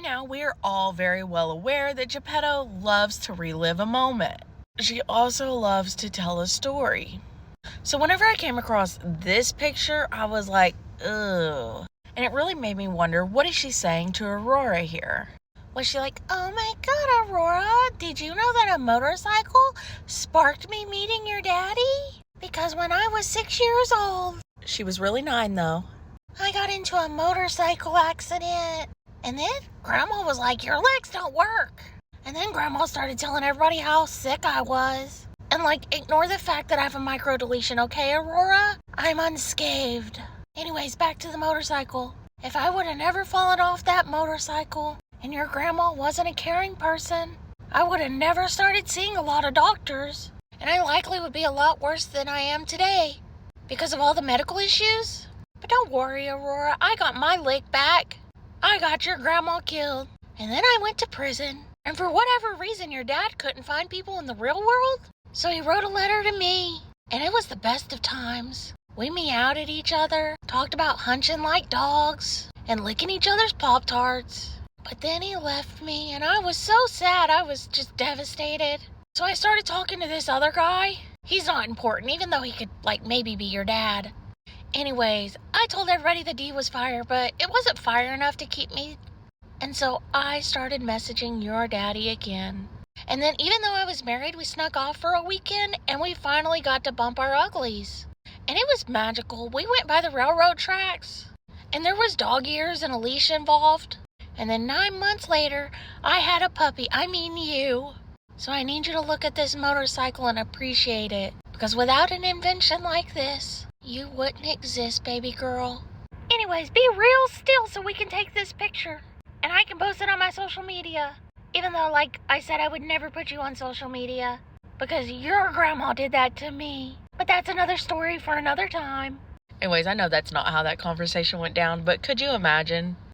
now, we're all very well aware that Geppetto loves to relive a moment. She also loves to tell a story. So whenever I came across this picture, I was like, ugh. And it really made me wonder, what is she saying to Aurora here? Was she like, oh my God, Aurora, did you know that a motorcycle sparked me meeting your daddy? Because when I was 6 years old, she was really 9 though, I got into a motorcycle accident. And then Grandma was like, your legs don't work. And then Grandma started telling everybody how sick I was. And ignore the fact that I have a microdeletion, okay, Aurora? I'm unscathed. Anyways, back to the motorcycle. If I would have never fallen off that motorcycle and your grandma wasn't a caring person, I would have never started seeing a lot of doctors. And I likely would be a lot worse than I am today because of all the medical issues. But don't worry, Aurora, I got my leg back. I got your grandma killed. And then I went to prison. And for whatever reason, your dad couldn't find people in the real world. So he wrote a letter to me. And it was the best of times. We meowed at each other, talked about hunching like dogs, and licking each other's Pop-Tarts. But then he left me, and I was so sad. I was just devastated. So I started talking to this other guy. He's not important, even though he could, maybe be your dad. Anyways, I told everybody the D was fire, but it wasn't fire enough to keep me. And so I started messaging your daddy again. And then even though I was married, we snuck off for a weekend, and we finally got to bump our uglies. And it was magical. We went by the railroad tracks, and there was dog ears and a leash involved. And then 9 months later, I had a puppy. I mean you. So I need you to look at this motorcycle and appreciate it. Because without an invention like this, you wouldn't exist, baby girl. Anyways, be real still so we can take this picture. And I can post it on my social media. Even though, I said, I would never put you on social media. Because your grandma did that to me. But that's another story for another time. Anyways, I know that's not how that conversation went down, but could you imagine